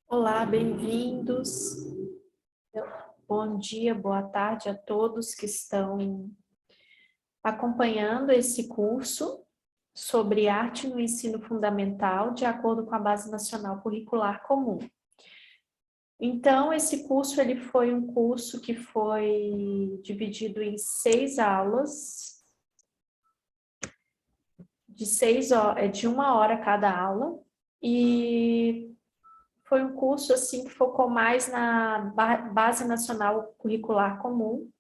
Olá, bem-vindos. Bom dia, boa tarde a todos que estão acompanhando esse curso sobre arte no ensino fundamental, de acordo com a Base Nacional Curricular Comum. Então, esse curso ele foi um curso que foi dividido em 6 aulas, de 1 hora cada aula, e foi um curso assim que focou mais na Base Nacional Curricular Comum.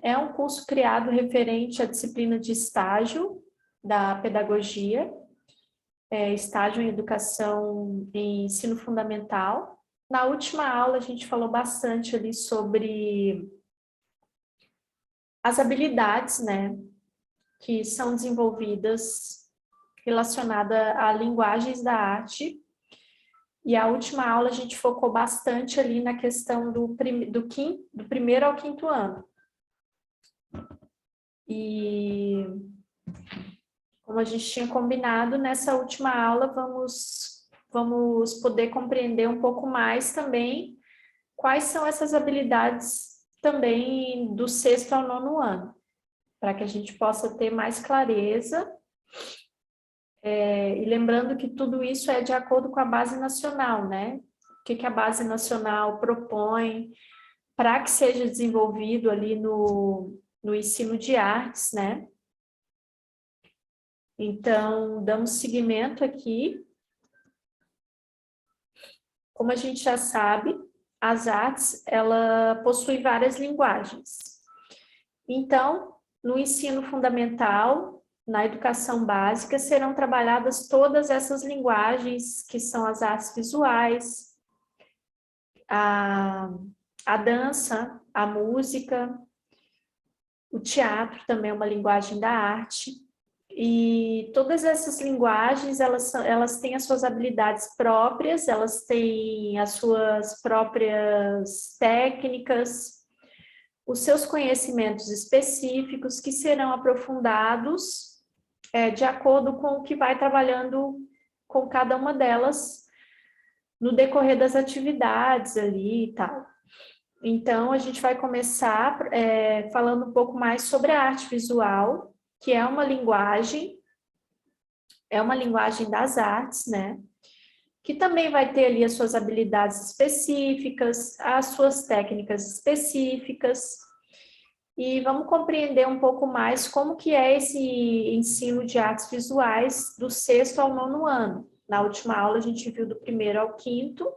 É um curso criado referente à disciplina de estágio da pedagogia, estágio em educação em ensino fundamental. Na última aula a gente falou bastante ali sobre as habilidades, né, que são desenvolvidas relacionadas a linguagens da arte. E a última aula a gente focou bastante ali na questão do primeiro ao quinto ano. E como a gente tinha combinado, nessa última aula vamos poder compreender um pouco mais também quais são essas habilidades também do 6º ao 9º ano, para que a gente possa ter mais clareza. E lembrando que tudo isso é de acordo com a Base Nacional, né? O que a Base Nacional propõe para que seja desenvolvido ali no ensino de artes, né? Então, damos seguimento aqui. Como a gente já sabe, as artes, ela possui várias linguagens. Então, no ensino fundamental, na educação básica, serão trabalhadas todas essas linguagens, que são as artes visuais, a dança, a música, o teatro também é uma linguagem da arte. E todas essas linguagens, elas têm as suas habilidades próprias, elas têm as suas próprias técnicas, os seus conhecimentos específicos que serão aprofundados de acordo com o que vai trabalhando com cada uma delas no decorrer das atividades ali e tal. Então, a gente vai começar falando um pouco mais sobre a arte visual, que é uma linguagem das artes, né? Que também vai ter ali as suas habilidades específicas, as suas técnicas específicas, e vamos compreender um pouco mais como que é esse ensino de artes visuais do 6º ao 9º ano. Na última aula a gente viu do 1º ao 5º,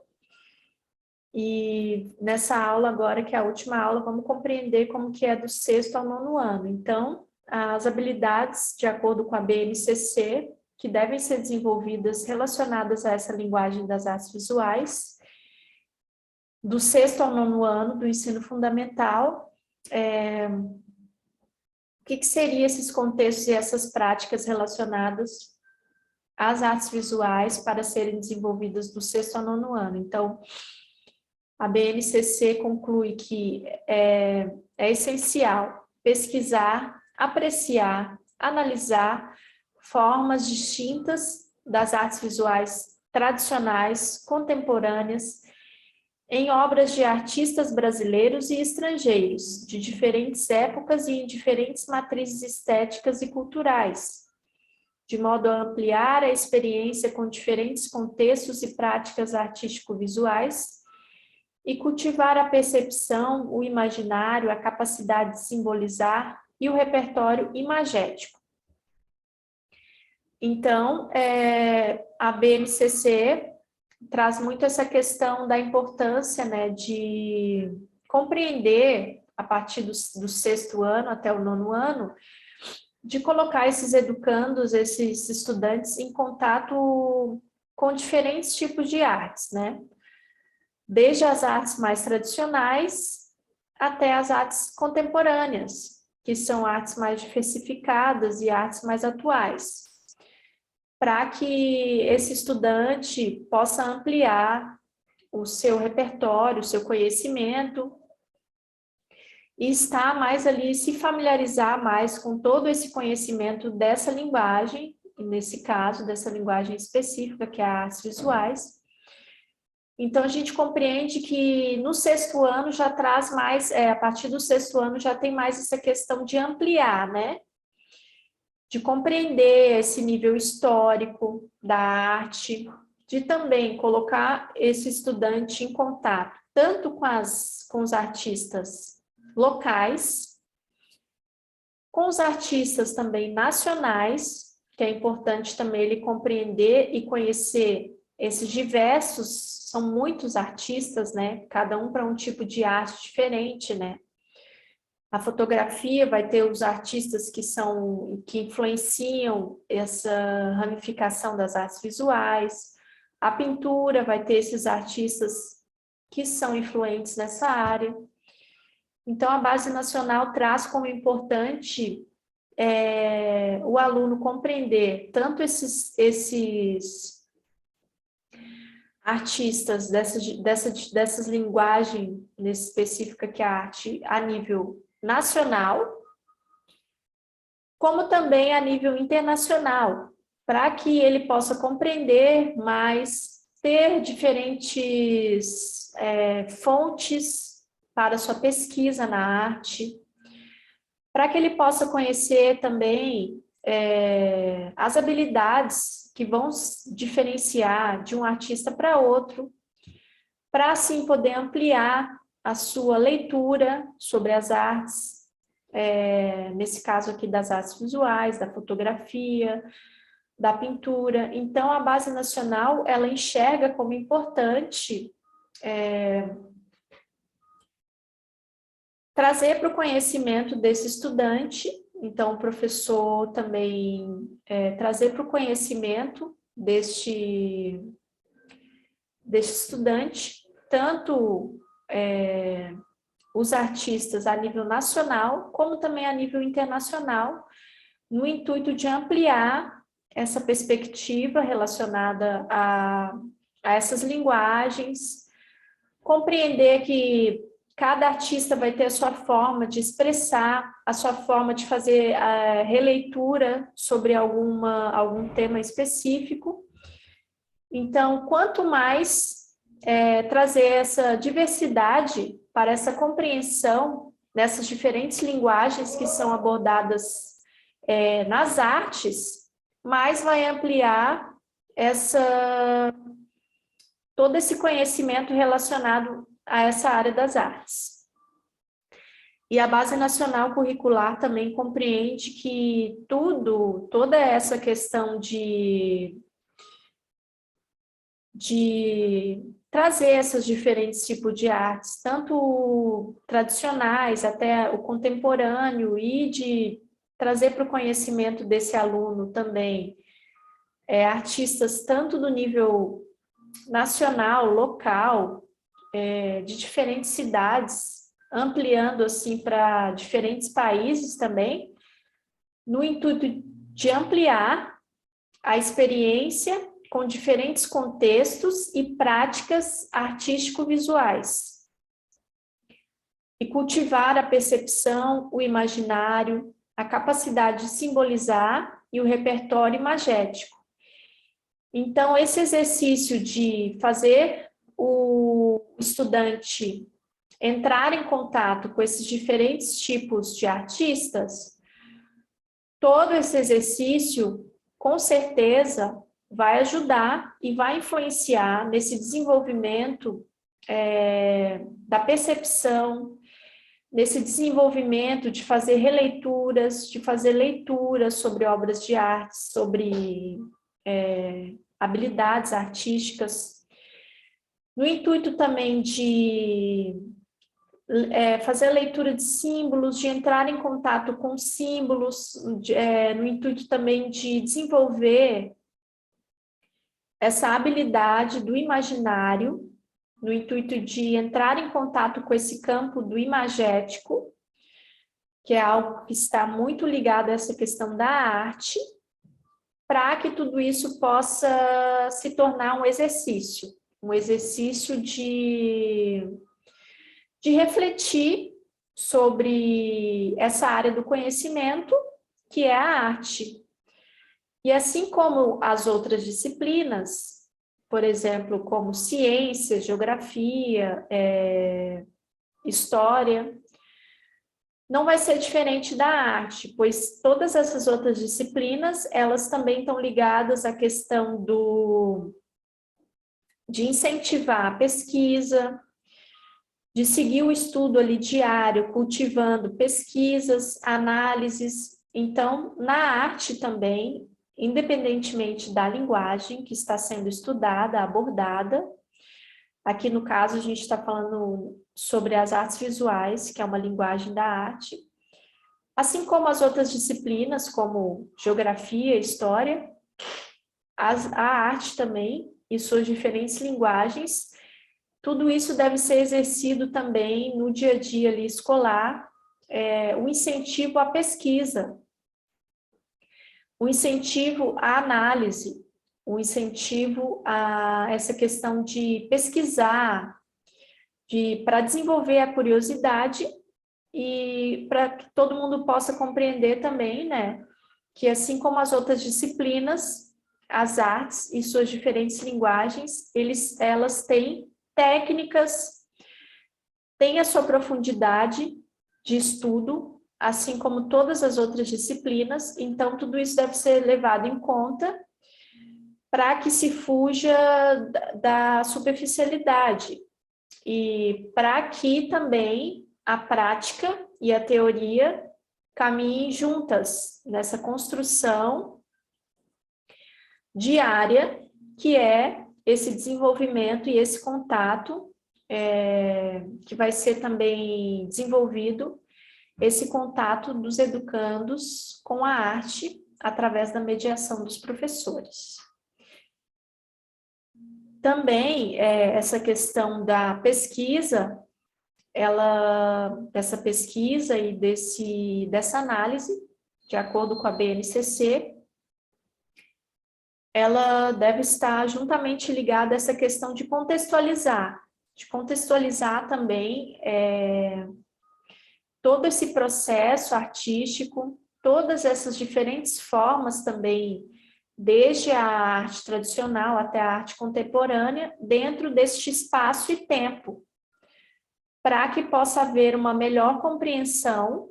e nessa aula agora, que é a última aula, vamos compreender como que é do 6º ao 9º ano. Então, as habilidades, de acordo com a BNCC, que devem ser desenvolvidas relacionadas a essa linguagem das artes visuais, do 6º ao 9º ano do ensino fundamental, o que seriam esses contextos e essas práticas relacionadas às artes visuais para serem desenvolvidas do 6º ao 9º ano. Então, a BNCC conclui que é essencial pesquisar, apreciar, analisar formas distintas das artes visuais tradicionais, contemporâneas, em obras de artistas brasileiros e estrangeiros, de diferentes épocas e em diferentes matrizes estéticas e culturais, de modo a ampliar a experiência com diferentes contextos e práticas artístico-visuais, e cultivar a percepção, o imaginário, a capacidade de simbolizar e o repertório imagético. Então, a BNCC traz muito essa questão da importância, né, de compreender, a partir do 6º ano até o 9º ano, de colocar esses educandos, esses estudantes, em contato com diferentes tipos de artes, né? Desde as artes mais tradicionais até as artes contemporâneas, que são artes mais diversificadas e artes mais atuais, para que esse estudante possa ampliar o seu repertório, o seu conhecimento, e estar mais ali, se familiarizar mais com todo esse conhecimento dessa linguagem, e nesse caso, dessa linguagem específica, que é as artes visuais, Então, a gente compreende que no sexto ano já traz mais, a partir do sexto ano já tem mais essa questão de ampliar, né? De compreender esse nível histórico da arte, de também colocar esse estudante em contato, tanto com os artistas locais, com os artistas também nacionais, que é importante também ele compreender e conhecer esses diversos, são muitos artistas, né? Cada um para um tipo de arte diferente, né? A fotografia vai ter os artistas que influenciam essa ramificação das artes visuais. A pintura vai ter esses artistas que são influentes nessa área. Então, a Base Nacional traz como importante o aluno compreender tanto esses artistas dessas linguagens específica que é a arte a nível nacional, como também a nível internacional, para que ele possa compreender mais, ter diferentes fontes para sua pesquisa na arte, para que ele possa conhecer também as habilidades que vão diferenciar de um artista para outro, para assim poder ampliar a sua leitura sobre as artes, nesse caso aqui das artes visuais, da fotografia, da pintura. Então, a Base Nacional, ela enxerga como importante trazer para o conhecimento desse estudante, então o professor também trazer para o conhecimento deste estudante, tanto os artistas a nível nacional, como também a nível internacional, no intuito de ampliar essa perspectiva relacionada a essas linguagens, compreender que cada artista vai ter a sua forma de expressar, a sua forma de fazer a releitura sobre algum tema específico. Então, quanto mais trazer essa diversidade para essa compreensão dessas diferentes linguagens que são abordadas nas artes, mais vai ampliar todo esse conhecimento relacionado a essa área das artes. E a Base Nacional Curricular também compreende que toda essa questão de trazer esses diferentes tipos de artes, tanto tradicionais até o contemporâneo, e de trazer para o conhecimento desse aluno também artistas tanto do nível nacional, local, de diferentes cidades, ampliando assim para diferentes países também, no intuito de ampliar a experiência com diferentes contextos e práticas artístico-visuais, e cultivar a percepção, o imaginário, a capacidade de simbolizar e o repertório imagético. Então, esse exercício de fazer o estudante entrar em contato com esses diferentes tipos de artistas, todo esse exercício, com certeza, vai ajudar e vai influenciar nesse desenvolvimento da percepção, nesse desenvolvimento de fazer releituras, de fazer leituras sobre obras de arte, sobre habilidades artísticas, no intuito também de fazer a leitura de símbolos, de entrar em contato com símbolos, no intuito também de desenvolver essa habilidade do imaginário, no intuito de entrar em contato com esse campo do imagético, que é algo que está muito ligado a essa questão da arte, para que tudo isso possa se tornar um exercício de refletir sobre essa área do conhecimento, que é a arte. E assim como as outras disciplinas, por exemplo, como ciência, geografia, história. Não vai ser diferente da arte, pois todas essas outras disciplinas, elas também estão ligadas à questão de incentivar a pesquisa, de seguir o estudo ali diário, cultivando pesquisas, análises. Então, na arte também, independentemente da linguagem que está sendo estudada, abordada, aqui no caso a gente está falando sobre as artes visuais, que é uma linguagem da arte, assim como as outras disciplinas, como geografia, história, a arte também, e suas diferentes linguagens, tudo isso deve ser exercido também no dia a dia ali escolar, o incentivo à pesquisa, o incentivo à análise, o incentivo a essa questão de pesquisar, para desenvolver a curiosidade e para que todo mundo possa compreender também, né, que assim como as outras disciplinas, as artes e suas diferentes linguagens, elas têm técnicas, têm a sua profundidade de estudo, assim como todas as outras disciplinas, então tudo isso deve ser levado em conta para que se fuja da superficialidade e para que também a prática e a teoria caminhem juntas nessa construção diária, que é esse desenvolvimento e esse contato que vai ser também desenvolvido, esse contato dos educandos com a arte através da mediação dos professores. Também essa questão da pesquisa, essa pesquisa e dessa análise, de acordo com a BNCC, ela deve estar juntamente ligada a essa questão de contextualizar também todo esse processo artístico, todas essas diferentes formas também, desde a arte tradicional até a arte contemporânea, dentro deste espaço e tempo, para que possa haver uma melhor compreensão,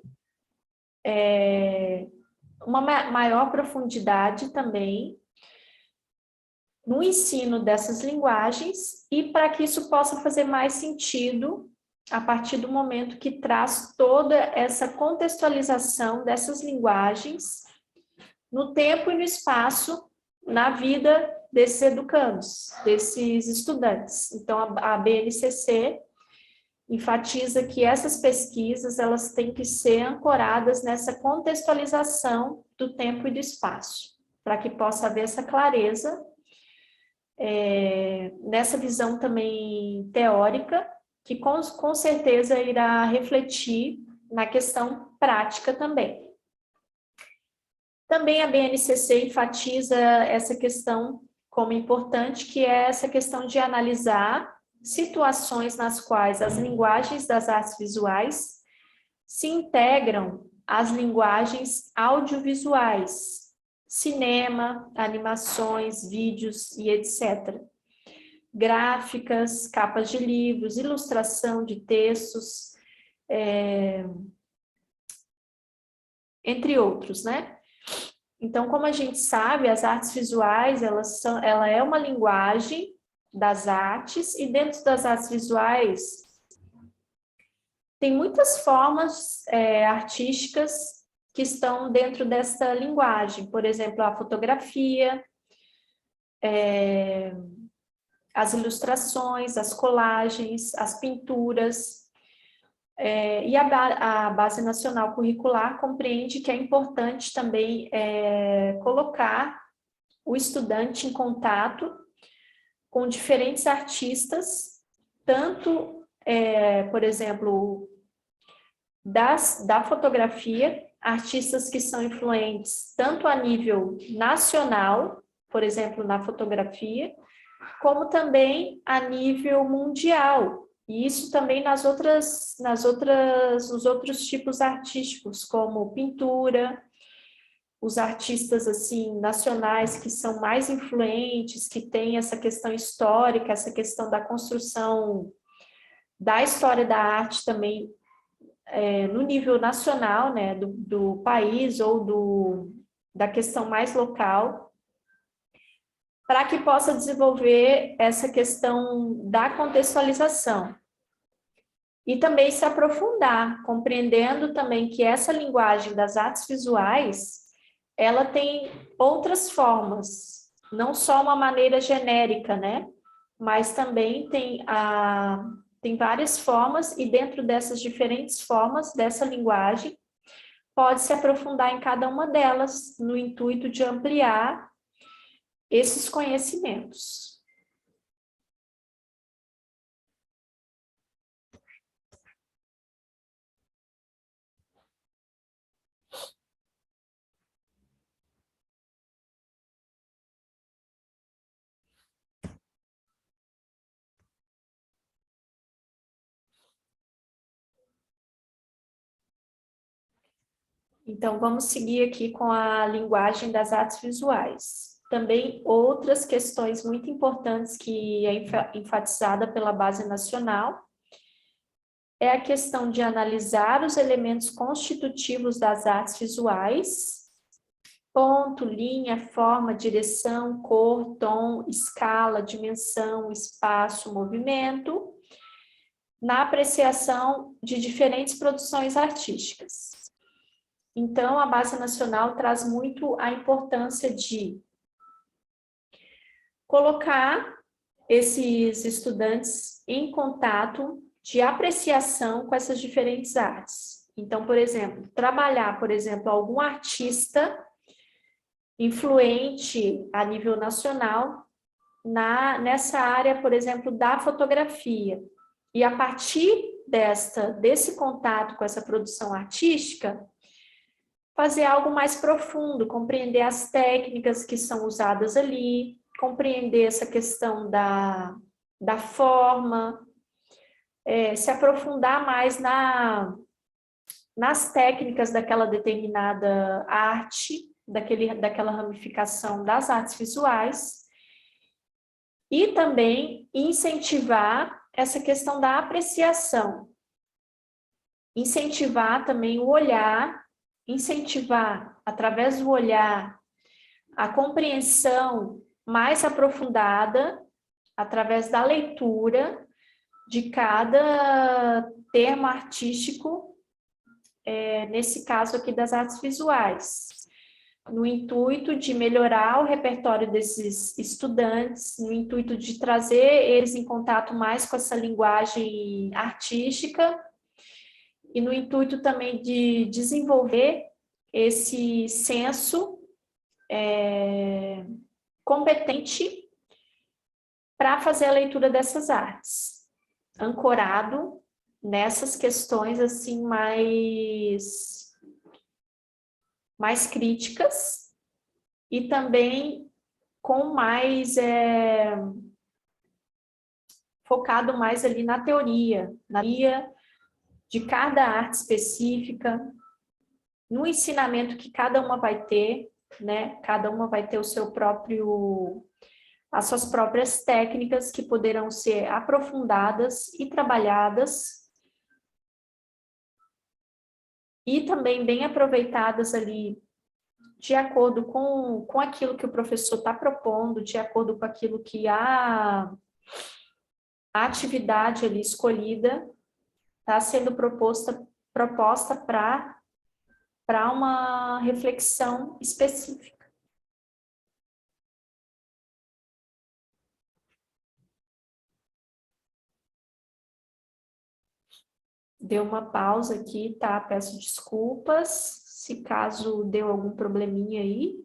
uma maior profundidade também no ensino dessas linguagens e para que isso possa fazer mais sentido a partir do momento que traz toda essa contextualização dessas linguagens no tempo e no espaço, na vida desses educandos, desses estudantes. Então, a BNCC enfatiza que essas pesquisas, elas têm que ser ancoradas nessa contextualização do tempo e do espaço, para que possa haver essa clareza, nessa visão também teórica, que com certeza irá refletir na questão prática também. Também a BNCC enfatiza essa questão como importante, que é essa questão de analisar situações nas quais as linguagens das artes visuais se integram às linguagens audiovisuais, cinema, animações, vídeos e etc. Gráficas, capas de livros, ilustração de textos, entre outros, né? Então, como a gente sabe, as artes visuais, ela é uma linguagem das artes, e dentro das artes visuais tem muitas formas artísticas que estão dentro dessa linguagem. Por exemplo, a fotografia, as ilustrações, as colagens, as pinturas. E a Base Nacional Curricular compreende que é importante também colocar o estudante em contato com diferentes artistas, tanto, por exemplo, da fotografia, artistas que são influentes tanto a nível nacional, por exemplo, na fotografia, como também a nível mundial. E isso também nos outros tipos artísticos, como pintura, os artistas assim nacionais que são mais influentes, que têm essa questão histórica, essa questão da construção da história da arte também no nível nacional, né, do país ou da questão mais local, para que possa desenvolver essa questão da contextualização. E também se aprofundar, compreendendo também que essa linguagem das artes visuais, ela tem outras formas, não só uma maneira genérica, né? Mas também tem várias formas, e dentro dessas diferentes formas, dessa linguagem, pode se aprofundar em cada uma delas, no intuito de ampliar esses conhecimentos. Então, vamos seguir aqui com a linguagem das artes visuais. Também outras questões muito importantes que é enfatizada pela Base Nacional é a questão de analisar os elementos constitutivos das artes visuais, ponto, linha, forma, direção, cor, tom, escala, dimensão, espaço, movimento, na apreciação de diferentes produções artísticas. Então, a Base Nacional traz muito a importância de colocar esses estudantes em contato de apreciação com essas diferentes artes. Então, por exemplo, trabalhar, por exemplo, algum artista influente a nível nacional nessa área, por exemplo, da fotografia. E a partir desse contato com essa produção artística, fazer algo mais profundo, compreender as técnicas que são usadas ali, compreender essa questão da forma, se aprofundar mais nas técnicas daquela determinada arte, daquela ramificação das artes visuais, e também incentivar essa questão da apreciação, incentivar também o olhar, incentivar, através do olhar, a compreensão mais aprofundada, através da leitura de cada termo artístico, nesse caso aqui das artes visuais, no intuito de melhorar o repertório desses estudantes, no intuito de trazer eles em contato mais com essa linguagem artística, e no intuito também de desenvolver esse senso competente para fazer a leitura dessas artes, ancorado nessas questões assim mais críticas e também com mais focado mais ali na teoria de cada arte específica, no ensinamento que cada uma vai ter, né? Cada uma vai ter as suas próprias técnicas que poderão ser aprofundadas e trabalhadas e também bem aproveitadas ali de acordo com aquilo que o professor está propondo, de acordo com aquilo que a atividade ali escolhida está sendo proposta para uma reflexão específica. Deu uma pausa aqui, tá? Peço desculpas, se caso deu algum probleminha aí.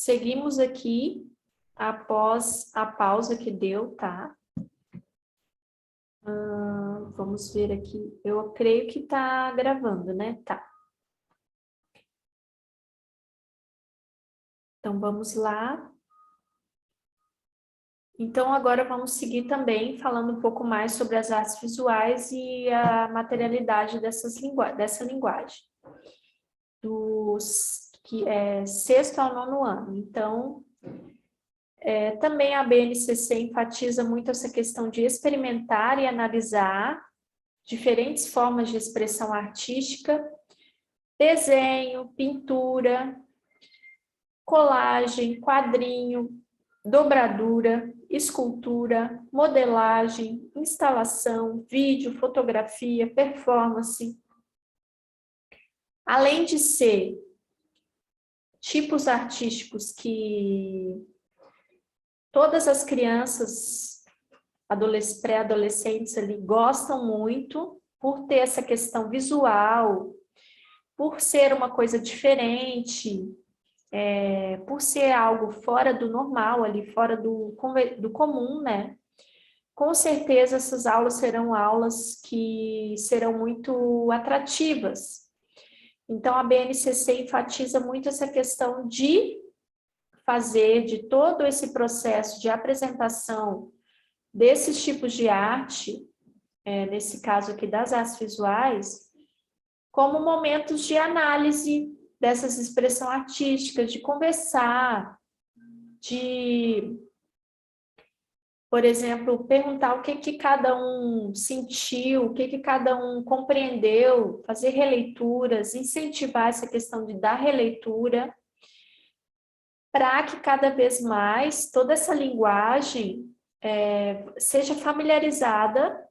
seguimos aqui após a pausa que deu, tá? Vamos ver aqui. Eu creio que tá gravando, né? Tá. Então, vamos lá. Então, agora vamos seguir também falando um pouco mais sobre as artes visuais e a materialidade dessa linguagem. Que é sexto ao nono ano. Então, também a BNCC enfatiza muito essa questão de experimentar e analisar diferentes formas de expressão artística, desenho, pintura, colagem, quadrinho, dobradura, escultura, modelagem, instalação, vídeo, fotografia, performance. Além de ser tipos artísticos que todas as crianças, pré-adolescentes ali gostam muito, por ter essa questão visual, por ser uma coisa diferente, por ser algo fora do normal, ali fora do comum, né? Com certeza essas aulas serão aulas que serão muito atrativas. Então, a BNCC enfatiza muito essa questão de fazer de todo esse processo de apresentação desses tipos de arte, nesse caso aqui das artes visuais, como momentos de análise dessas expressões artísticas, de conversar, de, por exemplo, perguntar o que cada um sentiu, o que cada um compreendeu, fazer releituras, incentivar essa questão de dar releitura, para que cada vez mais toda essa linguagem seja familiarizada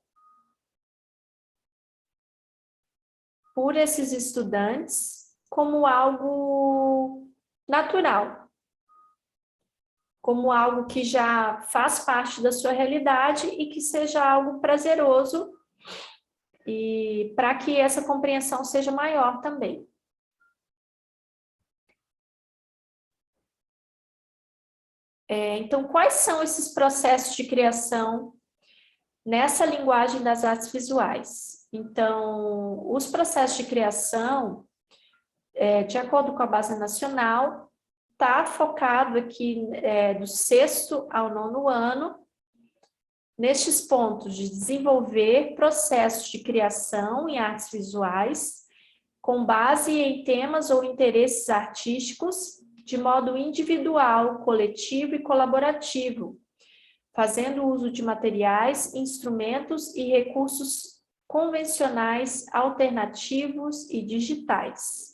por esses estudantes como algo natural, como algo que já faz parte da sua realidade e que seja algo prazeroso, e para que essa compreensão seja maior também. Então, quais são esses processos de criação nessa linguagem das artes visuais? Então, os processos de criação, de acordo com a Base Nacional, está focado aqui do sexto ao nono ano, nestes pontos de desenvolver processos de criação em artes visuais, com base em temas ou interesses artísticos, de modo individual, coletivo e colaborativo, fazendo uso de materiais, instrumentos e recursos convencionais, alternativos e digitais.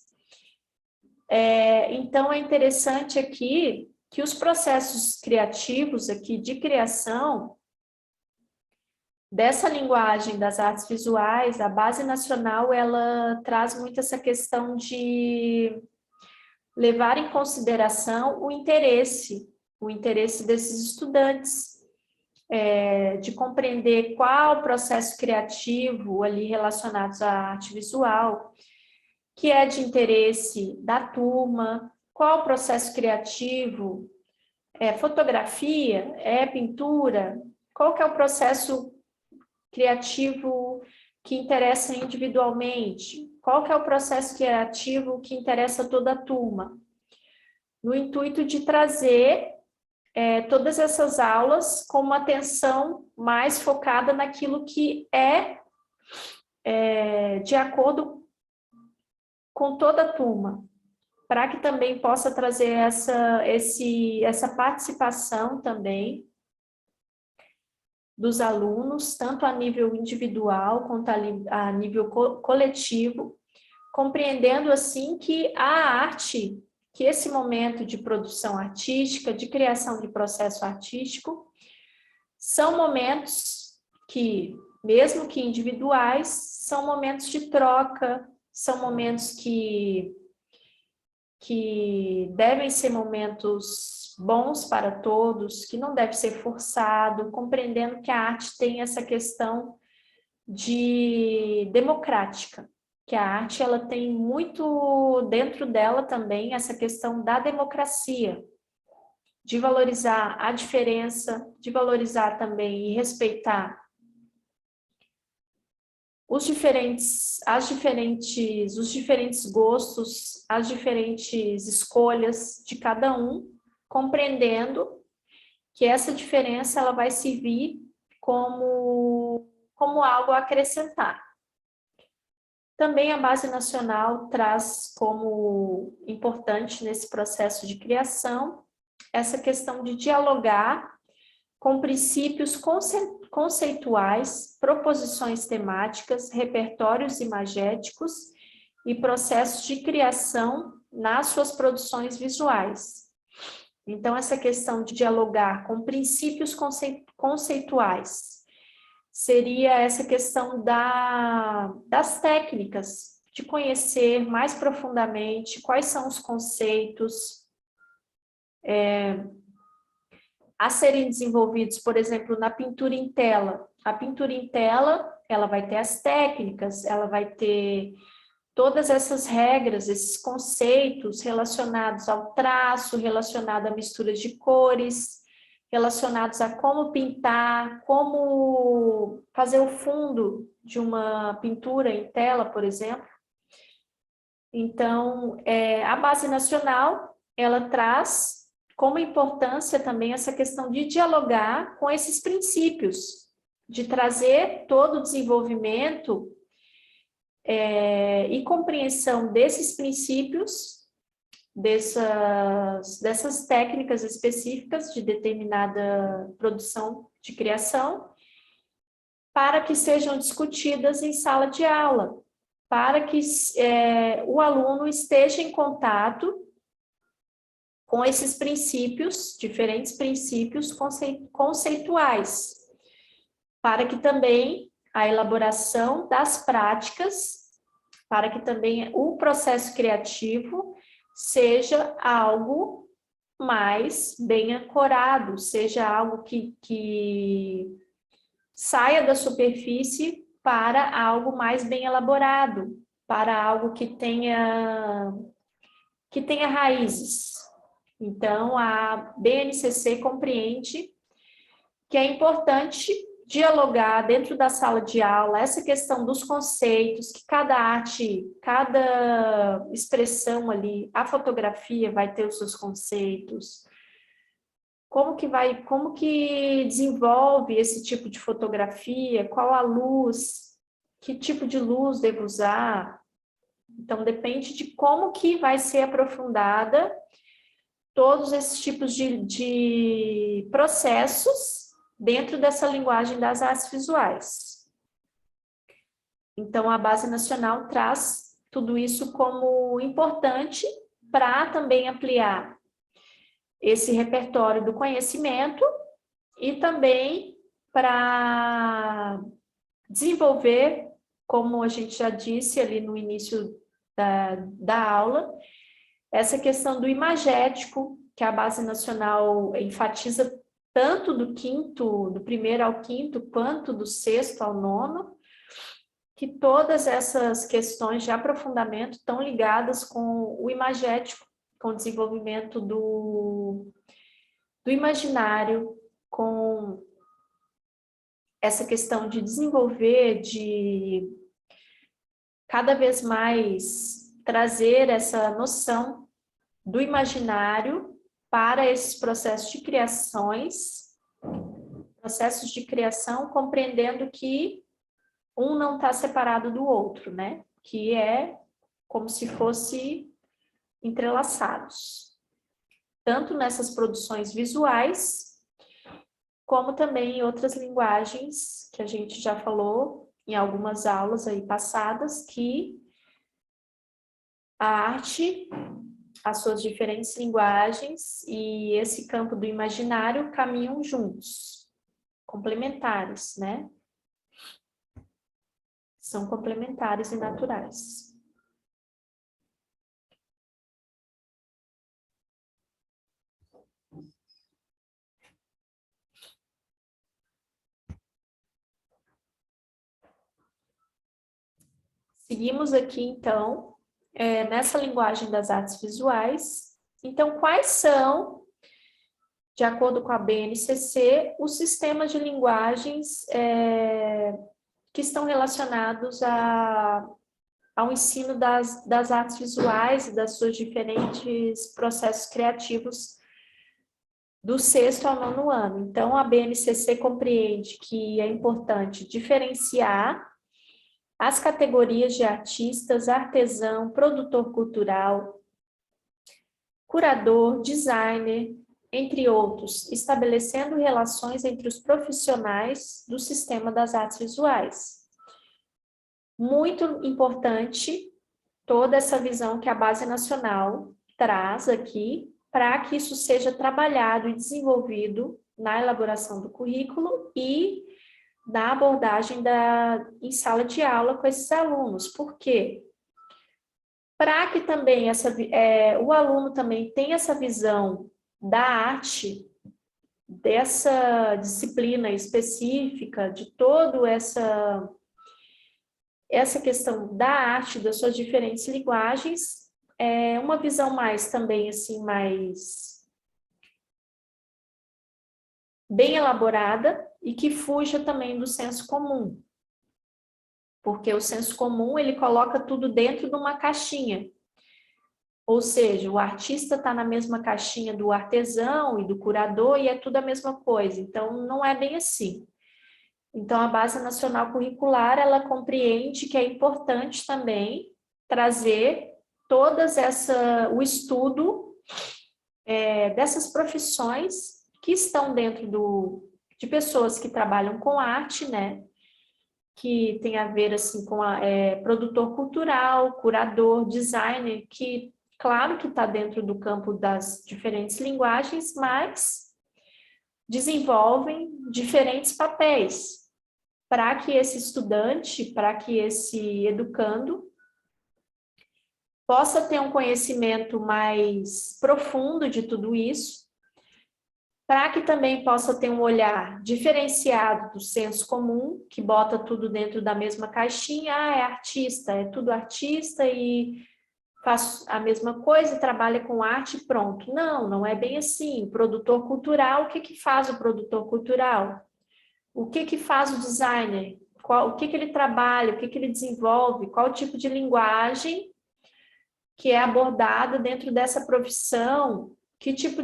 Então, é interessante aqui que os processos criativos aqui de criação dessa linguagem das artes visuais, a Base Nacional, ela traz muito essa questão de levar em consideração o interesse desses estudantes, de compreender qual o processo criativo ali relacionado à arte visual, que é de interesse da turma, qual o processo criativo, fotografia, pintura, qual que é o processo criativo que interessa individualmente, qual que é o processo criativo que interessa toda a turma, no intuito de trazer todas essas aulas com uma atenção mais focada naquilo que é de acordo com toda a turma, para que também possa trazer essa participação também dos alunos, tanto a nível individual quanto a nível coletivo, compreendendo assim que a arte, que esse momento de produção artística, de criação de processo artístico, são momentos que, mesmo que individuais, são momentos de troca, são momentos que devem ser momentos bons para todos, que não deve ser forçado, compreendendo que a arte tem essa questão de democrática, que a arte ela tem muito dentro dela também essa questão da democracia. de valorizar a diferença, de valorizar também e respeitar os diferentes gostos, as diferentes escolhas de cada um, compreendendo que essa diferença ela vai servir como algo a acrescentar. Também a Base Nacional traz como importante nesse processo de criação essa questão de dialogar com princípios conceituais, proposições temáticas, repertórios imagéticos e processos de criação nas suas produções visuais. Então, essa questão de dialogar com princípios conceituais seria essa questão das técnicas, de conhecer mais profundamente quais são os conceitos a serem desenvolvidos, por exemplo, na pintura em tela. A pintura em tela, ela vai ter as técnicas, ela vai ter todas essas regras, esses conceitos relacionados ao traço, relacionados a misturas de cores, relacionados a como pintar, como fazer o fundo de uma pintura em tela, por exemplo. Então, a Base Nacional, ela traz como importância também essa questão de dialogar com esses princípios, de trazer todo o desenvolvimento e compreensão desses princípios, dessas técnicas específicas de determinada produção de criação, para que sejam discutidas em sala de aula, para que o aluno esteja em contato com esses princípios, diferentes princípios conceituais, para que também a elaboração das práticas, para que também o processo criativo seja algo mais bem ancorado, seja algo que saia da superfície para algo mais bem elaborado, para algo que tenha raízes. Então, a BNCC compreende que é importante dialogar dentro da sala de aula essa questão dos conceitos, que cada arte, cada expressão ali, a fotografia vai ter os seus conceitos, como que desenvolve esse tipo de fotografia, qual a luz, que tipo de luz devo usar. Então, depende de como que vai ser aprofundada todos esses tipos de processos dentro dessa linguagem das artes visuais. Então, a Base Nacional traz tudo isso como importante para também ampliar esse repertório do conhecimento e também para desenvolver, como a gente já disse ali no início da aula, essa questão do imagético, que a Base Nacional enfatiza tanto do primeiro ao quinto, quanto do sexto ao nono, que todas essas questões de aprofundamento estão ligadas com o imagético, com o desenvolvimento do imaginário, com essa questão de desenvolver, de cada vez mais trazer essa noção do imaginário para esses processos de criação, compreendendo que um não está separado do outro, né? Que é como se fosse entrelaçados. Tanto nessas produções visuais, como também em outras linguagens que a gente já falou em algumas aulas aí passadas, que a arte, as suas diferentes linguagens e esse campo do imaginário caminham juntos, complementares, né? São complementares e naturais. Seguimos aqui, então, nessa linguagem das artes visuais. Então, quais são de acordo com a BNCC, os sistemas de linguagens que estão relacionados ao ensino das artes visuais e das suas diferentes processos criativos do 6º ao 9º ano. Então, a BNCC compreende que é importante diferenciar as categorias de artistas, artesão, produtor cultural, curador, designer, entre outros, estabelecendo relações entre os profissionais do sistema das artes visuais. Muito importante toda essa visão que a Base Nacional traz aqui, para que isso seja trabalhado e desenvolvido na elaboração do currículo e na abordagem em sala de aula com esses alunos. Por quê? Para que também o aluno também tenha essa visão da arte, dessa disciplina específica, de toda essa questão da arte, das suas diferentes linguagens, uma visão mais também, assim, mais bem elaborada e que fuja também do senso comum. Porque o senso comum, ele coloca tudo dentro de uma caixinha. Ou seja, o artista está na mesma caixinha do artesão e do curador e é tudo a mesma coisa. Então, não é bem assim. Então, a Base Nacional Curricular, ela compreende que é importante também trazer o estudo dessas profissões que estão dentro de pessoas que trabalham com arte, né? Que tem a ver assim, com produtor cultural, curador, designer, que claro que está dentro do campo das diferentes linguagens, mas desenvolvem diferentes papéis para que esse estudante, para que esse educando possa ter um conhecimento mais profundo de tudo isso, para que também possa ter um olhar diferenciado do senso comum, que bota tudo dentro da mesma caixinha, é artista, é tudo artista e faz a mesma coisa, trabalha com arte e pronto. Não, não é bem assim. Produtor cultural, o que faz o produtor cultural? O que faz o designer? O que ele trabalha? O que ele desenvolve? Qual o tipo de linguagem que é abordada dentro dessa profissão? Que tipo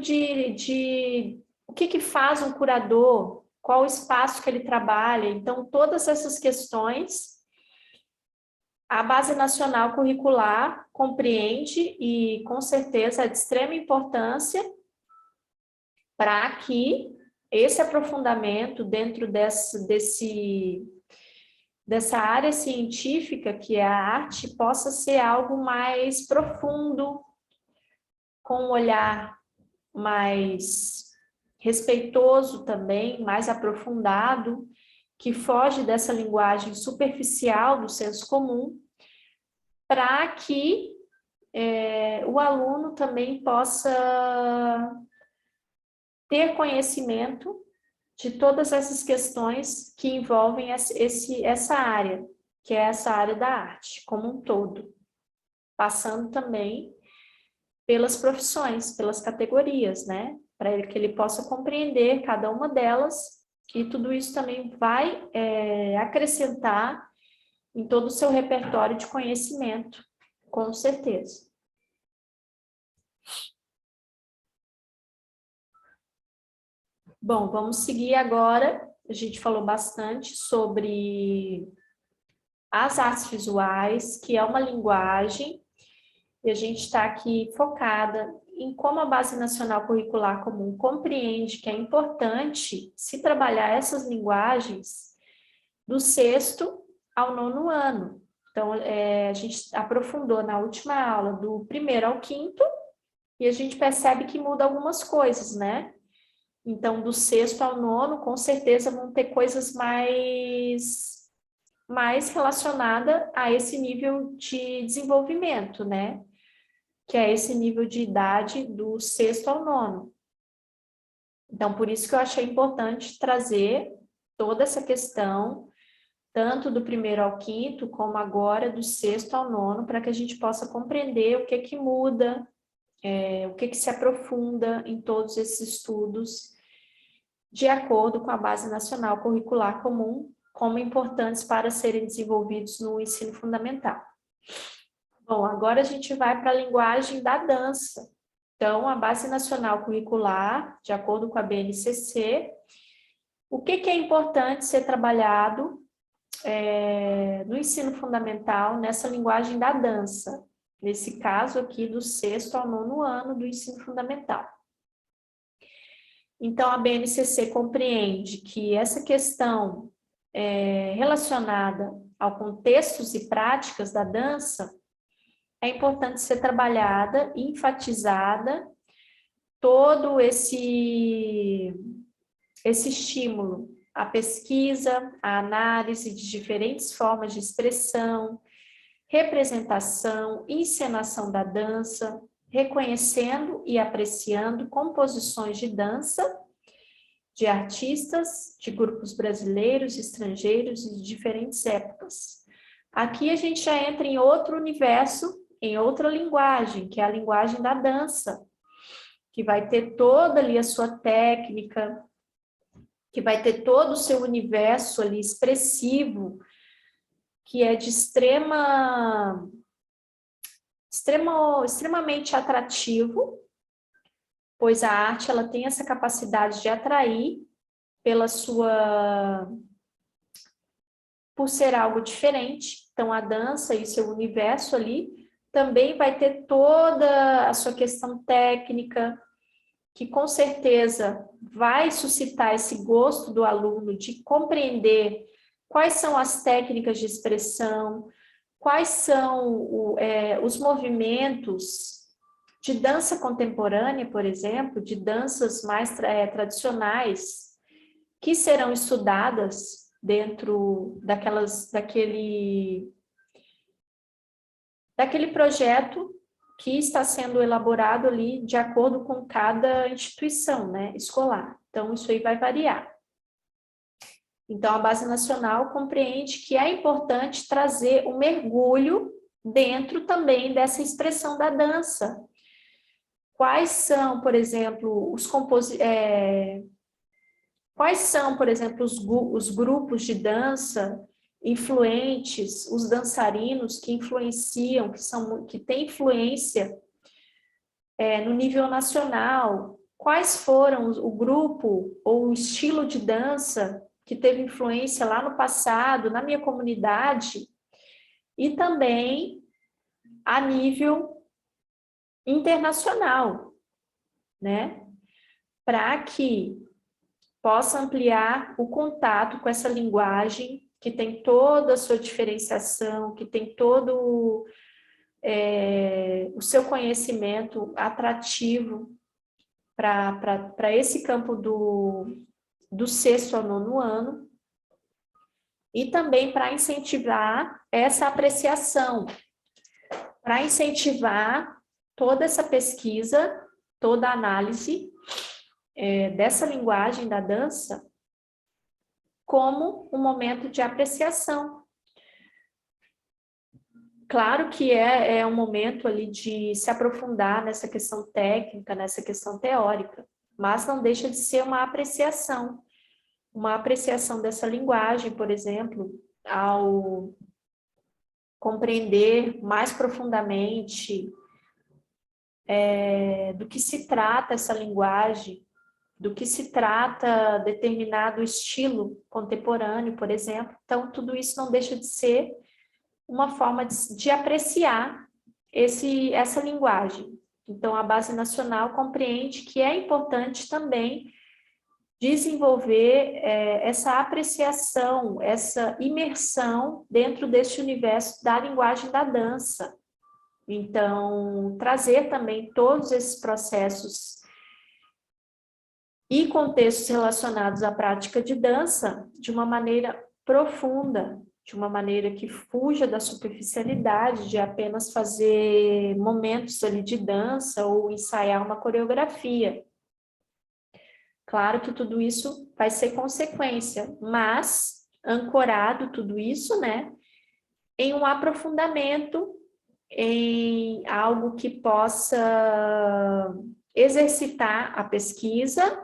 o que faz um curador? Qual o espaço que ele trabalha? Então, todas essas questões, a Base Nacional Curricular compreende e, com certeza, é de extrema importância para que esse aprofundamento dentro dessa área científica, que é a arte, possa ser algo mais profundo, com um olhar mais respeitoso também, mais aprofundado, que foge dessa linguagem superficial do senso comum, para que o aluno também possa ter conhecimento de todas essas questões que envolvem essa área, que é essa área da arte, como um todo, passando também pelas profissões, pelas categorias, né? Para que ele possa compreender cada uma delas, e tudo isso também vai acrescentar em todo o seu repertório de conhecimento, com certeza. Bom, vamos seguir agora. A gente falou bastante sobre as artes visuais, que é uma linguagem, e a gente está aqui focada em como a Base Nacional Curricular Comum compreende que é importante se trabalhar essas linguagens do 6º ao 9º ano. Então, a gente aprofundou na última aula do 1º ao 5º, e a gente percebe que muda algumas coisas, né? Então, do 6º ao 9º, com certeza vão ter coisas mais relacionadas a esse nível de desenvolvimento, né? Que é esse nível de idade do 6º ao 9º. Então, por isso que eu achei importante trazer toda essa questão, tanto do 1º ao 5º, como agora do 6º ao 9º, para que a gente possa compreender o que muda o que se aprofunda em todos esses estudos, de acordo com a Base Nacional Curricular Comum, como importantes para serem desenvolvidos no ensino fundamental. Bom, agora a gente vai para a linguagem da dança. Então, a Base Nacional Curricular, de acordo com a BNCC, o que é importante ser trabalhado no ensino fundamental nessa linguagem da dança? Nesse caso aqui, do 6º ao 9º ano do ensino fundamental. Então, a BNCC compreende que essa questão relacionada ao contextos e práticas da dança é importante ser trabalhada e enfatizada todo esse estímulo, a pesquisa, a análise de diferentes formas de expressão, representação, encenação da dança, reconhecendo e apreciando composições de dança de artistas, de grupos brasileiros, estrangeiros e de diferentes épocas. Aqui a gente já entra em outro universo, em outra linguagem, que é a linguagem da dança, que vai ter toda ali a sua técnica, que vai ter todo o seu universo ali expressivo, que é de extremamente atrativo, pois a arte ela tem essa capacidade de atrair por ser algo diferente. Então a dança e seu universo ali também vai ter toda a sua questão técnica, que com certeza vai suscitar esse gosto do aluno de compreender quais são as técnicas de expressão, quais são os movimentos de dança contemporânea, por exemplo, de danças mais tradicionais, que serão estudadas dentro daquele projeto que está sendo elaborado ali de acordo com cada instituição, né, escolar. Então, isso aí vai variar. Então, a Base Nacional compreende que é importante trazer um mergulho dentro também dessa expressão da dança. Quais são, por exemplo, os grupos de dança influentes, os dançarinos que influenciam, que têm influência no nível nacional? Quais foram o grupo ou o estilo de dança que teve influência lá no passado, na minha comunidade, e também a nível internacional, né? Para que possa ampliar o contato com essa linguagem que tem toda a sua diferenciação, que tem todo o seu conhecimento atrativo para esse campo do 6º ao 9º ano, e também para incentivar essa apreciação, para incentivar toda essa pesquisa, toda a análise dessa linguagem da dança como um momento de apreciação. Claro que é um momento ali de se aprofundar nessa questão técnica, nessa questão teórica, mas não deixa de ser uma apreciação dessa linguagem, por exemplo, ao compreender mais profundamente do que se trata essa linguagem, do que se trata determinado estilo contemporâneo, por exemplo. Então, tudo isso não deixa de ser uma forma de apreciar essa linguagem. Então, a Base Nacional compreende que é importante também desenvolver essa apreciação, essa imersão dentro deste universo da linguagem da dança. Então, trazer também todos esses processos e contextos relacionados à prática de dança de uma maneira profunda, de uma maneira que fuja da superficialidade de apenas fazer momentos ali de dança ou ensaiar uma coreografia. Claro que tudo isso vai ser consequência, mas ancorado tudo isso, né, em um aprofundamento em algo que possa exercitar a pesquisa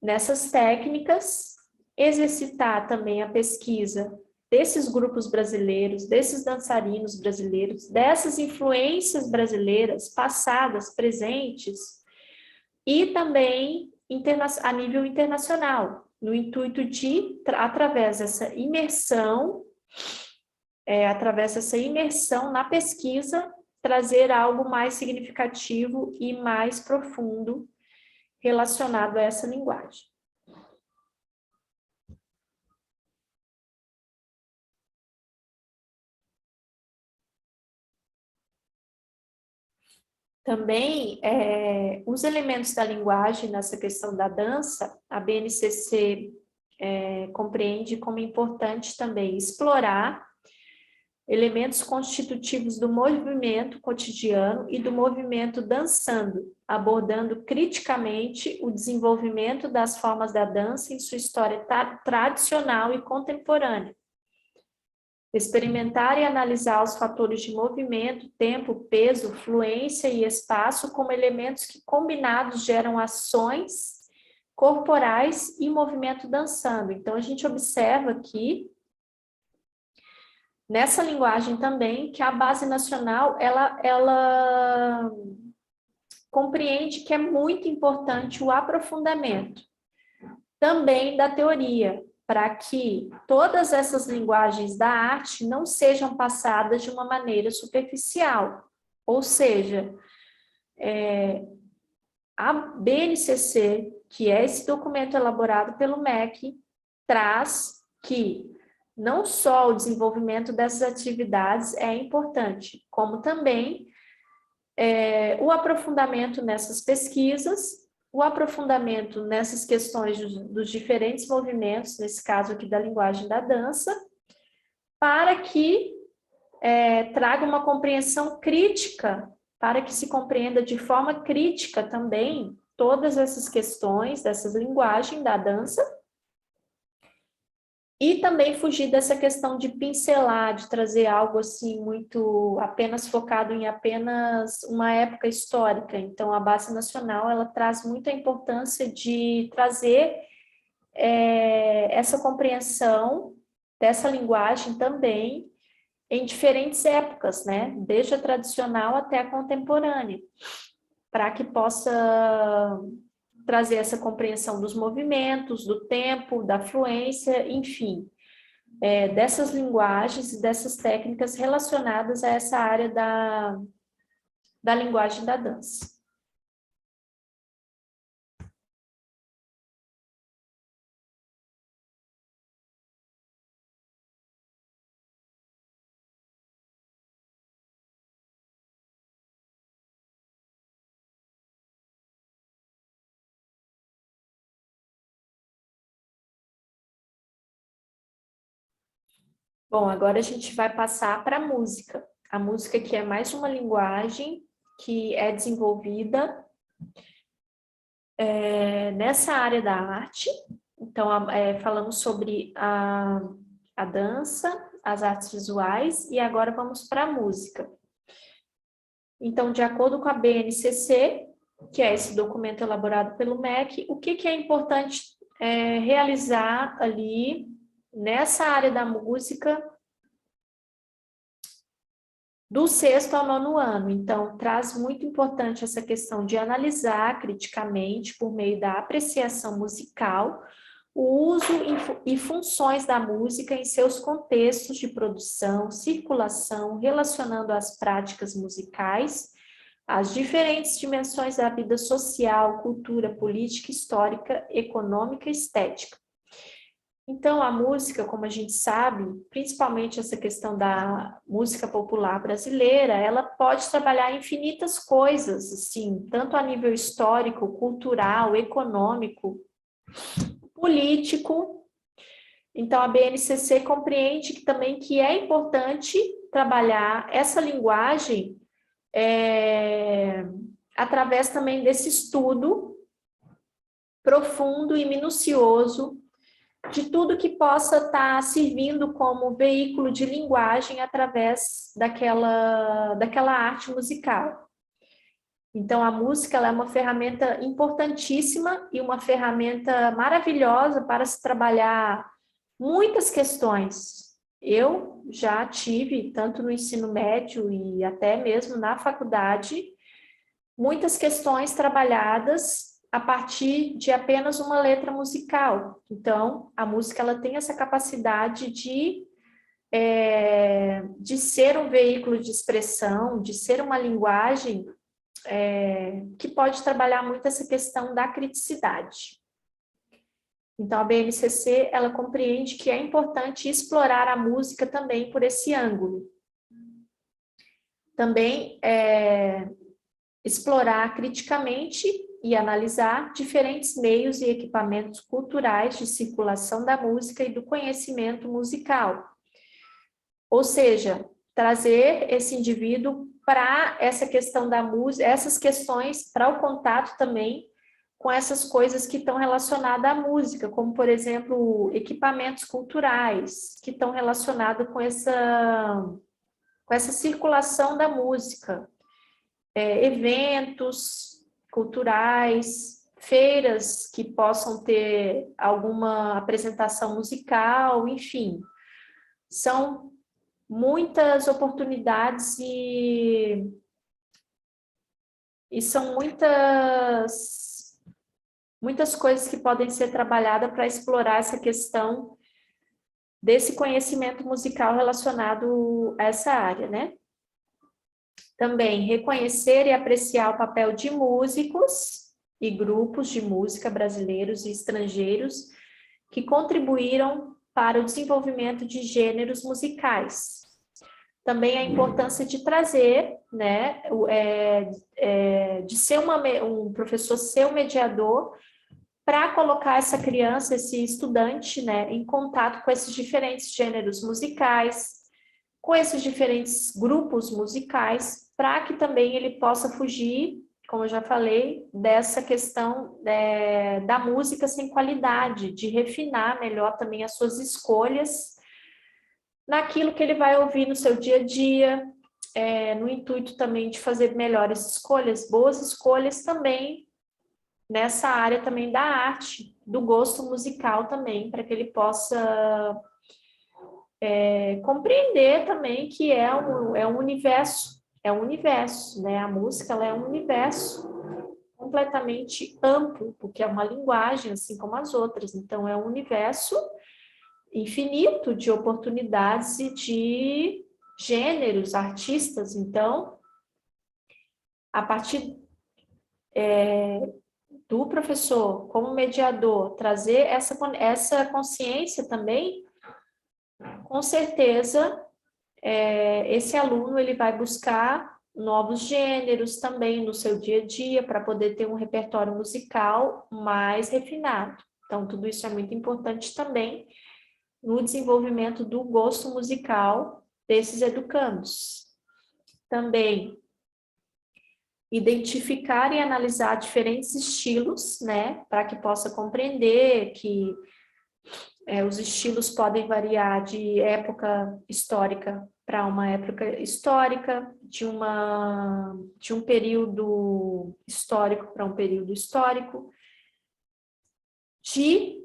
nessas técnicas, exercitar também a pesquisa desses grupos brasileiros, desses dançarinos brasileiros, dessas influências brasileiras passadas, presentes, e também a nível internacional, no intuito de, através dessa imersão na pesquisa, trazer algo mais significativo e mais profundo relacionado a essa linguagem. Também, os elementos da linguagem nessa questão da dança, a BNCC compreende como importante também explorar elementos constitutivos do movimento cotidiano e do movimento dançando, abordando criticamente o desenvolvimento das formas da dança em sua história tradicional e contemporânea. Experimentar e analisar os fatores de movimento, tempo, peso, fluência e espaço como elementos que combinados geram ações corporais e movimento dançando. Então, a gente observa aqui, nessa linguagem também, que a base nacional, ela compreende que é muito importante o aprofundamento também da teoria, para que todas essas linguagens da arte não sejam passadas de uma maneira superficial. Ou seja, a BNCC, que é esse documento elaborado pelo MEC, traz que não só o desenvolvimento dessas atividades é importante, como também o aprofundamento nessas pesquisas, o aprofundamento nessas questões dos diferentes movimentos, nesse caso aqui da linguagem da dança, para que traga uma compreensão crítica, para que se compreenda de forma crítica também todas essas questões, dessas linguagens da dança, e também fugir dessa questão de pincelar, de trazer algo assim muito apenas focado em apenas uma época histórica. Então, a base nacional, ela traz muita importância de trazer essa compreensão dessa linguagem também em diferentes épocas, né? Desde a tradicional até a contemporânea, para que possa trazer essa compreensão dos movimentos, do tempo, da fluência, enfim, dessas linguagens e dessas técnicas relacionadas a essa área da linguagem da dança. Bom, agora a gente vai passar para a música. A música que é mais uma linguagem que é desenvolvida nessa área da arte. Então, falamos sobre a dança, as artes visuais, e agora vamos para a música. Então, de acordo com a BNCC, que é esse documento elaborado pelo MEC, o que é importante realizar ali nessa área da música do 6º ao 9º ano. Então, traz muito importante essa questão de analisar criticamente, por meio da apreciação musical, o uso e funções da música em seus contextos de produção, circulação, relacionando as práticas musicais, as diferentes dimensões da vida social, cultura, política, histórica, econômica e estética. Então, a música, como a gente sabe, principalmente essa questão da música popular brasileira, ela pode trabalhar infinitas coisas, assim, tanto a nível histórico, cultural, econômico, político. Então, a BNCC compreende também que é importante trabalhar essa linguagem através também desse estudo profundo e minucioso de tudo que possa estar servindo como veículo de linguagem através daquela arte musical. Então, a música ela é uma ferramenta importantíssima e uma ferramenta maravilhosa para se trabalhar muitas questões. Eu já tive, tanto no ensino médio e até mesmo na faculdade, muitas questões trabalhadas a partir de apenas uma letra musical. Então, a música ela tem essa capacidade de ser um veículo de expressão, de ser uma linguagem que pode trabalhar muito essa questão da criticidade. Então, a BNCC, ela compreende que é importante explorar a música também por esse ângulo. Também explorar criticamente e analisar diferentes meios e equipamentos culturais de circulação da música e do conhecimento musical. Ou seja, trazer esse indivíduo para essa questão da música, essas questões para o contato também com essas coisas que estão relacionadas à música, como, por exemplo, equipamentos culturais, que estão relacionados com essa circulação da música, eventos culturais, feiras que possam ter alguma apresentação musical, enfim. São muitas oportunidades e são muitas coisas que podem ser trabalhadas para explorar essa questão desse conhecimento musical relacionado a essa área, né? Também reconhecer e apreciar o papel de músicos e grupos de música brasileiros e estrangeiros que contribuíram para o desenvolvimento de gêneros musicais. Também a importância de trazer, né, de ser um professor ser um mediador para colocar essa criança, esse estudante, né, em contato com esses diferentes gêneros musicais, com esses diferentes grupos musicais, para que também ele possa fugir, como eu já falei, dessa questão da música sem qualidade, de refinar melhor também as suas escolhas naquilo que ele vai ouvir no seu dia a dia, no intuito também de fazer melhores escolhas, boas escolhas também, nessa área também da arte, do gosto musical também, para que ele possa compreender também que é um universo, né? A música ela é um universo completamente amplo, porque é uma linguagem, assim como as outras, então é um universo infinito de oportunidades e de gêneros, artistas. Então, a partir do professor como mediador, trazer essa consciência também, com certeza, esse aluno ele vai buscar novos gêneros também no seu dia a dia, para poder ter um repertório musical mais refinado. Então, tudo isso é muito importante também no desenvolvimento do gosto musical desses educandos. Também identificar e analisar diferentes estilos, né, para que possa compreender que os estilos podem variar de época histórica para uma época histórica, de um período histórico para um período histórico, de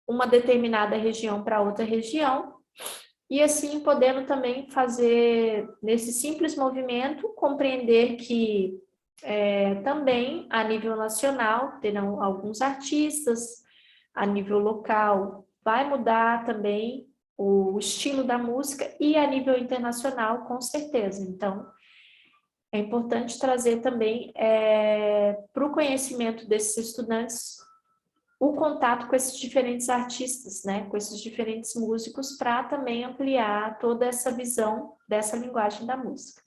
uma determinada região para outra região, e assim podendo também fazer, nesse simples movimento, compreender que também a nível nacional terão alguns artistas, a nível local vai mudar também o estilo da música, e a nível internacional, com certeza. Então, é importante trazer também para o conhecimento desses estudantes o contato com esses diferentes artistas, né, com esses diferentes músicos, para também ampliar toda essa visão dessa linguagem da música.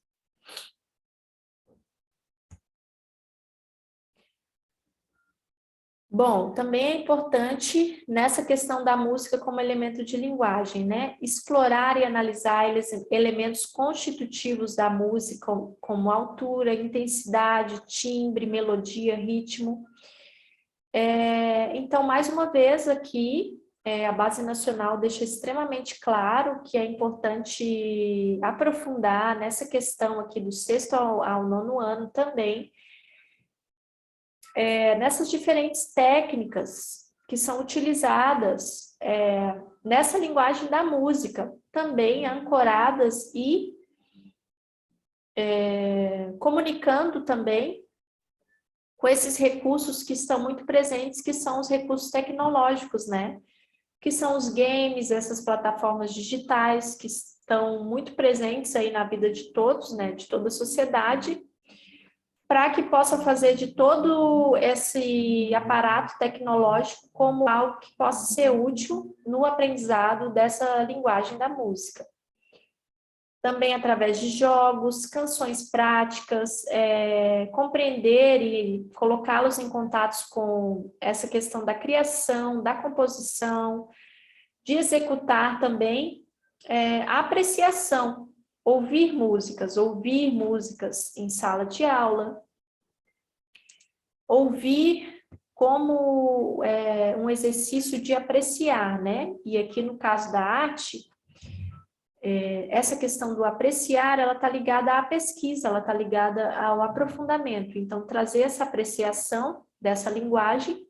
Bom, também é importante nessa questão da música como elemento de linguagem, né, explorar e analisar elementos constitutivos da música, como altura, intensidade, timbre, melodia, ritmo. Então, mais uma vez aqui, a Base Nacional deixa extremamente claro que é importante aprofundar nessa questão aqui do 6º ao 9º ano também, nessas diferentes técnicas que são utilizadas nessa linguagem da música, também ancoradas e comunicando também com esses recursos que estão muito presentes, que são os recursos tecnológicos, né? Que são os games, essas plataformas digitais que estão muito presentes aí na vida de todos, né? De toda a sociedade, para que possa fazer de todo esse aparato tecnológico como algo que possa ser útil no aprendizado dessa linguagem da música. Também através de jogos, canções práticas, compreender e colocá-los em contatos com essa questão da criação, da composição, de executar também a apreciação, ouvir músicas em sala de aula, ouvir como um exercício de apreciar, né? E aqui no caso da arte, essa questão do apreciar, ela está ligada à pesquisa, ela está ligada ao aprofundamento. Então, trazer essa apreciação dessa linguagem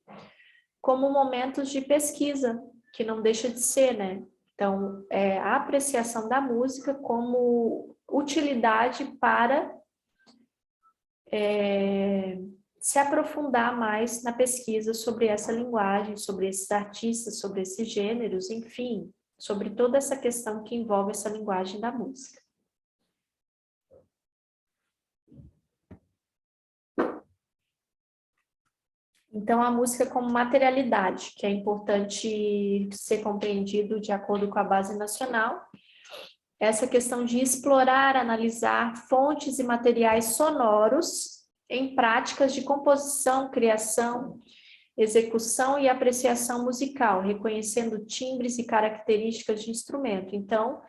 como momentos de pesquisa, que não deixa de ser, né? Então, a apreciação da música como utilidade para se aprofundar mais na pesquisa sobre essa linguagem, sobre esses artistas, sobre esses gêneros, enfim, sobre toda essa questão que envolve essa linguagem da música. Então, a música como materialidade, que é importante ser compreendido de acordo com a Base Nacional, essa questão de explorar, analisar fontes e materiais sonoros em práticas de composição, criação, execução e apreciação musical, reconhecendo timbres e características de instrumento. Então,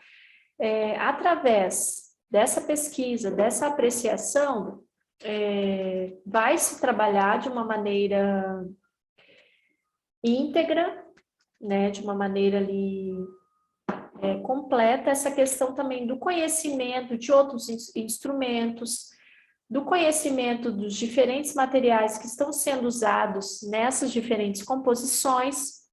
através dessa pesquisa, dessa apreciação, vai se trabalhar de uma maneira íntegra, né, de uma maneira ali completa, essa questão também do conhecimento de outros instrumentos, do conhecimento dos diferentes materiais que estão sendo usados nessas diferentes composições,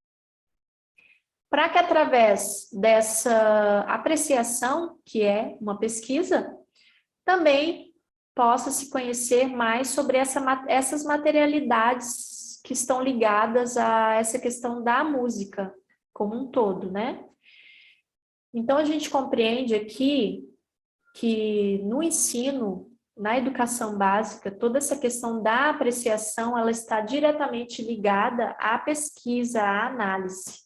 para que através dessa apreciação, que é uma pesquisa, também possa se conhecer mais sobre essas materialidades que estão ligadas a essa questão da música como um todo, né? Então, a gente compreende aqui que no ensino, na educação básica, toda essa questão da apreciação, ela está diretamente ligada à pesquisa, à análise,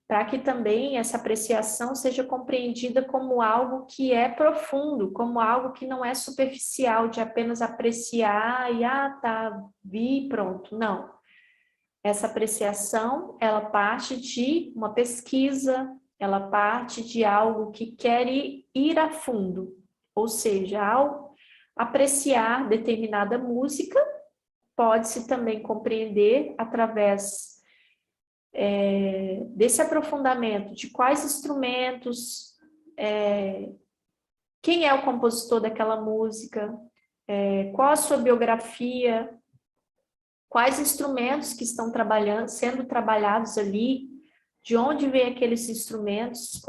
para que também essa apreciação seja compreendida como algo que é profundo, como algo que não é superficial, de apenas apreciar e, tá, vi, pronto. Não. Essa apreciação, ela parte de uma pesquisa, ela parte de algo que quer ir a fundo, ou seja, ao apreciar determinada música, pode-se também compreender através desse aprofundamento de quais instrumentos, quem é o compositor daquela música, qual a sua biografia, quais instrumentos que estão sendo trabalhados ali, de onde vêm aqueles instrumentos,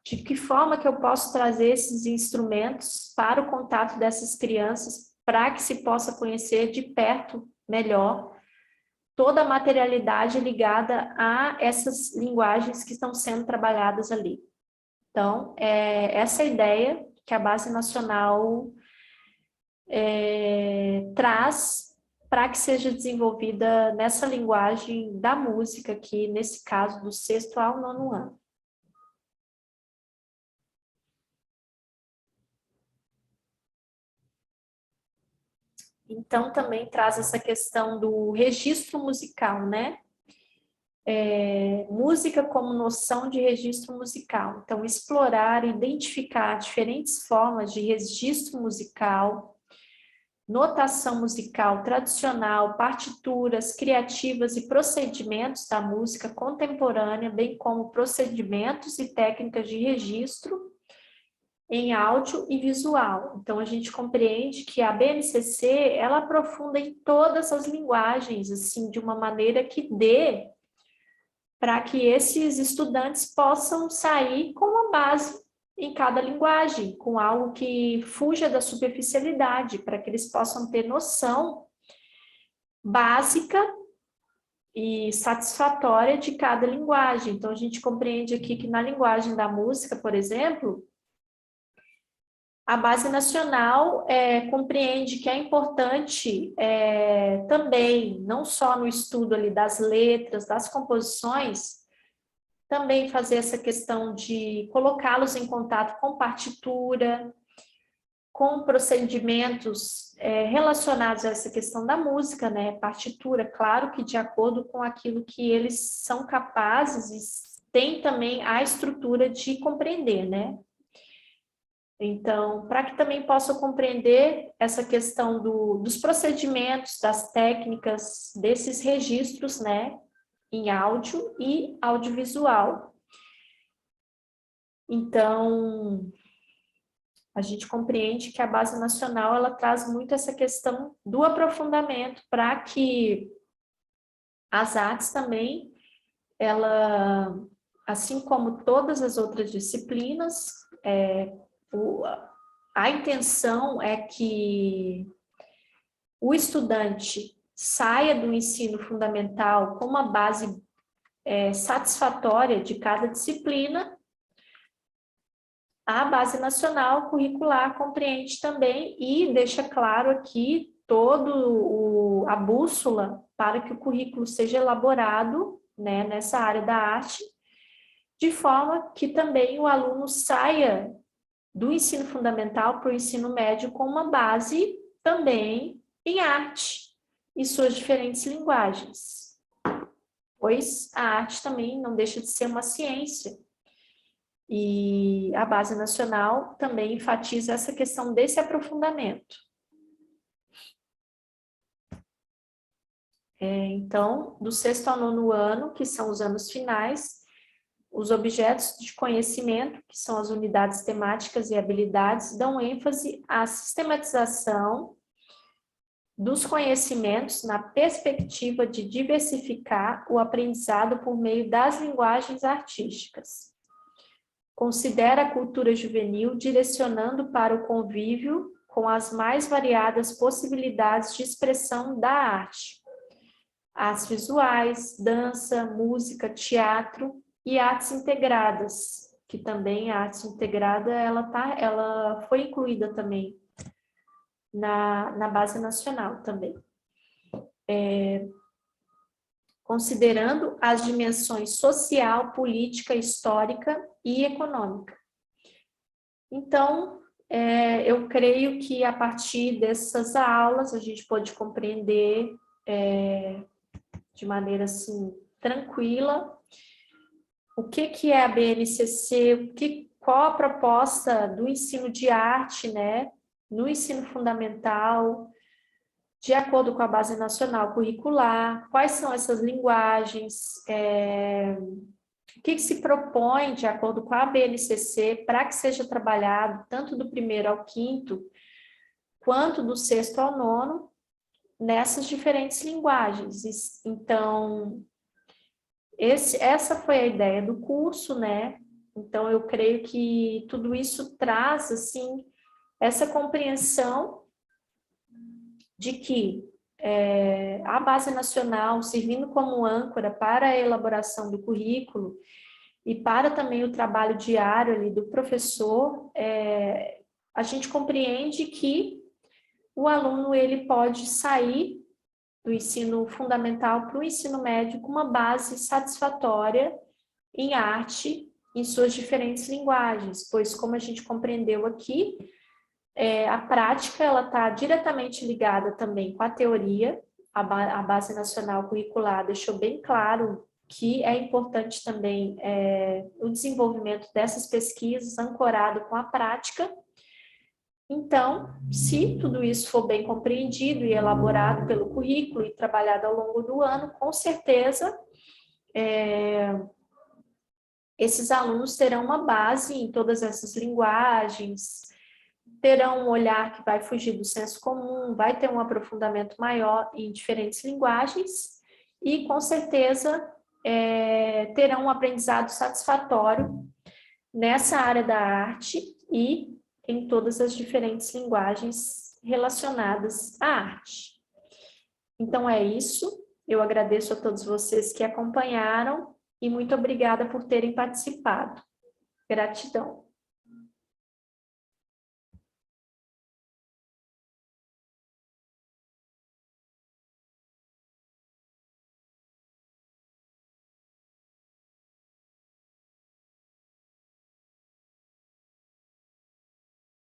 de que forma que eu posso trazer esses instrumentos para o contato dessas crianças, para que se possa conhecer de perto melhor toda a materialidade ligada a essas linguagens que estão sendo trabalhadas ali. Então, essa ideia que a Base Nacional traz para que seja desenvolvida nessa linguagem da música aqui, nesse caso, do 6º ao 9º ano. Então, também traz essa questão do registro musical, né? Música como noção de registro musical. Então, explorar, identificar diferentes formas de registro musical, notação musical tradicional, partituras criativas e procedimentos da música contemporânea, bem como procedimentos e técnicas de registro em áudio e visual. Então, a gente compreende que a BNCC, ela aprofunda em todas as linguagens, assim, de uma maneira que dê para que esses estudantes possam sair com uma base em cada linguagem, com algo que fuja da superficialidade, para que eles possam ter noção básica e satisfatória de cada linguagem. Então, a gente compreende aqui que na linguagem da música, por exemplo, a base nacional compreende que é importante também, não só no estudo ali das letras, das composições, também fazer essa questão de colocá-los em contato com partitura, com procedimentos relacionados a essa questão da música, né? Partitura, claro que de acordo com aquilo que eles são capazes e têm também a estrutura de compreender, né? Então, para que também possam compreender essa questão dos procedimentos, das técnicas, desses registros, né? Em áudio e audiovisual. Então, a gente compreende que a base nacional, ela traz muito essa questão do aprofundamento para que as artes também, ela, assim como todas as outras disciplinas, a intenção é que o estudante saia do ensino fundamental com uma base satisfatória de cada disciplina. A base nacional curricular compreende também e deixa claro aqui a bússola para que o currículo seja elaborado, né, nessa área da arte, de forma que também o aluno saia do ensino fundamental para o ensino médio com uma base também em arte e suas diferentes linguagens, pois a arte também não deixa de ser uma ciência. E a base nacional também enfatiza essa questão desse aprofundamento. Então, do 6º ao 9º ano, que são os anos finais, os objetos de conhecimento, que são as unidades temáticas e habilidades, dão ênfase à sistematização dos conhecimentos na perspectiva de diversificar o aprendizado por meio das linguagens artísticas. Considera a cultura juvenil direcionando para o convívio com as mais variadas possibilidades de expressão da arte. Artes visuais, dança, música, teatro e artes integradas, que também a arte integrada ela foi incluída também na base nacional também. Considerando as dimensões social, política, histórica e econômica. Então, eu creio que a partir dessas aulas a gente pode compreender de maneira assim tranquila o que é a BNCC, qual a proposta do ensino de arte, né, no ensino fundamental, de acordo com a base nacional curricular, quais são essas linguagens, o que se propõe de acordo com a BNCC para que seja trabalhado tanto do 1º ao 5º, quanto do 6º ao 9º, nessas diferentes linguagens. Então, essa foi a ideia do curso, né? Então, eu creio que tudo isso traz, assim, essa compreensão de que a base nacional, servindo como âncora para a elaboração do currículo e para também o trabalho diário ali do professor, a gente compreende que o aluno ele pode sair do ensino fundamental para o ensino médio com uma base satisfatória em arte, em suas diferentes linguagens, pois como a gente compreendeu aqui, a prática ela está diretamente ligada também com a teoria. A base nacional curricular deixou bem claro que é importante também o desenvolvimento dessas pesquisas ancorado com a prática, Então, se tudo isso for bem compreendido e elaborado pelo currículo e trabalhado ao longo do ano, com certeza esses alunos terão uma base em todas essas linguagens, terão um olhar que vai fugir do senso comum, vai ter um aprofundamento maior em diferentes linguagens e, com certeza, terão um aprendizado satisfatório nessa área da arte e em todas as diferentes linguagens relacionadas à arte. Então é isso, eu agradeço a todos vocês que acompanharam e muito obrigada por terem participado. Gratidão.